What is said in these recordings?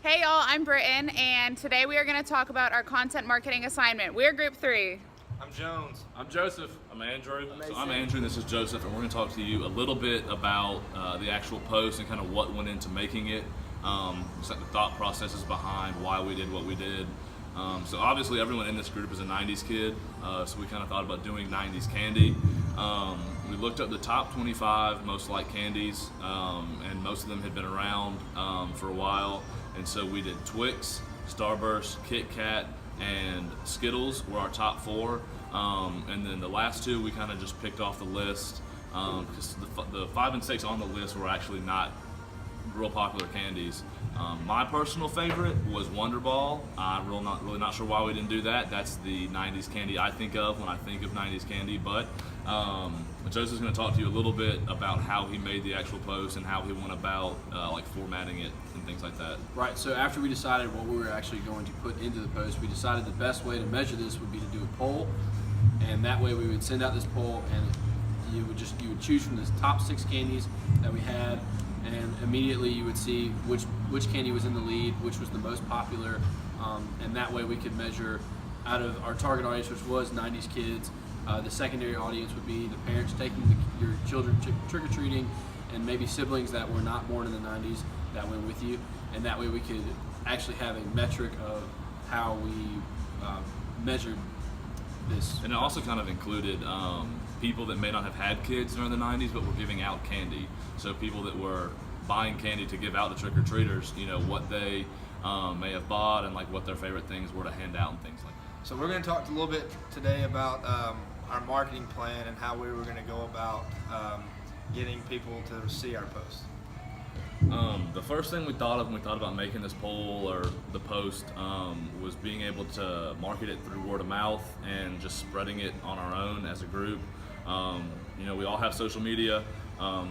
Hey y'all, I'm Britton, and today we are going to talk about our content marketing assignment. We're group 3. I'm Jones. I'm Joseph. I'm Andrew. I'm Andrew and this is Joseph, and we're going to talk to you a little bit about the actual post and kind of what went into making it, the thought processes behind why we did what we did. So obviously everyone in this group is a 90s kid, so we kind of thought about doing 90s candy. We looked up the top 25 most liked candies, and most of them had been around for a while. And so we did Twix, Starburst, Kit Kat, and Skittles were our top 4. And then the last 2 we kind of just picked off the list because the 5 and 6 on the list were actually not real popular candies. My personal favorite was Wonder Ball. I'm really not sure why we didn't do that. That's the 90s candy I think of when I think of 90s candy. But Joseph's going to talk to you a little bit about how he made the actual post and how he went about like formatting it and things like that. Right, so after we decided what we were actually going to put into the post, we decided the best way to measure this would be to do a poll. And that way we would send out this poll, and you would choose from the top 6 candies that we had, and immediately you would see which candy was in the lead, which was the most popular, and that way we could measure out of our target audience, which was 90s kids. The secondary audience would be the parents taking your children trick-or-treating, and maybe siblings that were not born in the 90s that went with you, and that way we could actually have a metric of how we measured this. And it also kind of included people that may not have had kids during the 90s but were giving out candy. So people that were buying candy to give out to trick-or-treaters, you know, what they may have bought and like what their favorite things were to hand out and things like that. So we're going to talk a little bit today about our marketing plan and how we were going to go about getting people to see our post. The first thing we thought of when we thought about making this poll or the post was being able to market it through word of mouth and just spreading it on our own as a group. You know, we all have social media,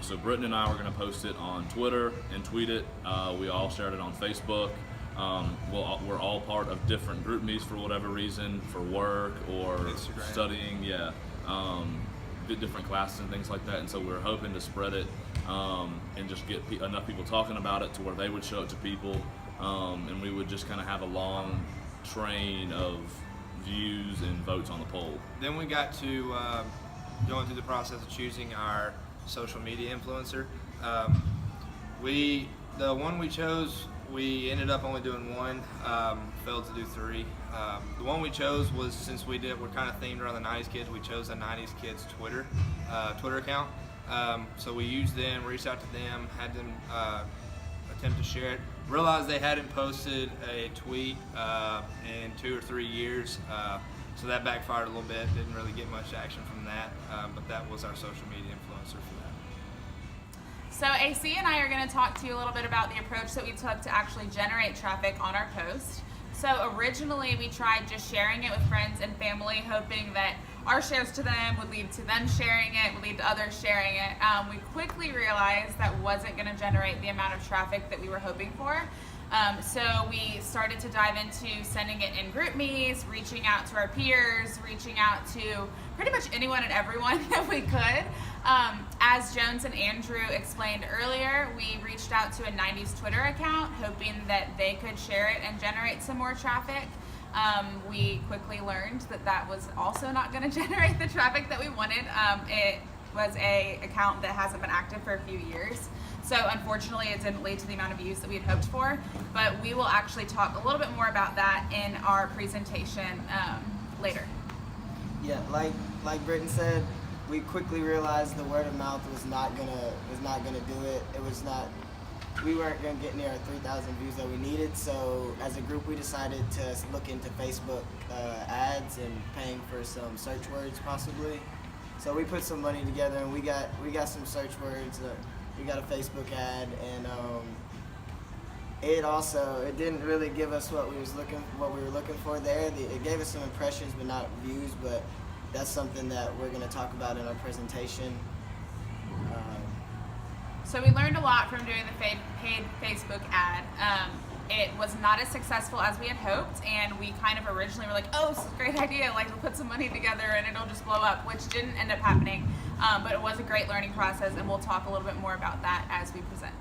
so Britton and I were going to post it on Twitter and tweet it. We all shared it on Facebook. We're all part of different group meets for whatever reason, for work or Instagram. Studying, different classes and things like that. And so we're hoping to spread it and just get enough people talking about it to where they would show it to people, and we would just kind of have a long train of views and votes on the poll. Then we got to going through the process of choosing our social media influencer. The one we chose, we ended up only doing 1, failed to do 3. The one we chose was, since we're kind of themed around the 90s kids, we chose the 90s kids Twitter account. So we used them, reached out to them, had them attempt to share it. Realized they hadn't posted a tweet in 2 or 3 years, so that backfired a little bit. Didn't really get much action from that, but that was our social media influencer for that. So AC and I are going to talk to you a little bit about the approach that we took to actually generate traffic on our post. So originally we tried just sharing it with friends and family, hoping that our shares to them would lead to them sharing it, would lead to others sharing it. We quickly realized that wasn't going to generate the amount of traffic that we were hoping for. So we started to dive into sending it in group meets, reaching out to our peers, reaching out to pretty much anyone and everyone that we could. As Jones and Andrew explained earlier, we reached out to a 90s Twitter account, hoping that they could share it and generate some more traffic. We quickly learned that that was also not going to generate the traffic that we wanted. It was an account that hasn't been active for a few years. So unfortunately it didn't lead to the amount of views that we had hoped for, but we will actually talk a little bit more about that in our presentation later. Yeah, like Britton said, we quickly realized the word of mouth was not gonna do it. We weren't gonna get near our 3,000 views that we needed. So as a group, we decided to look into Facebook ads and paying for some search words possibly. So we put some money together and we got some search words. We got a Facebook ad, and it didn't really give us what we were looking for there. It gave us some impressions but not views, but that's something that we're going to talk about in our presentation. So we learned a lot from doing the paid Facebook ad. It was not as successful as we had hoped, and we kind of originally were like, oh, this is a great idea, like we'll put some money together and it'll just blow up, which didn't end up happening. But it was a great learning process, and we'll talk a little bit more about that as we present.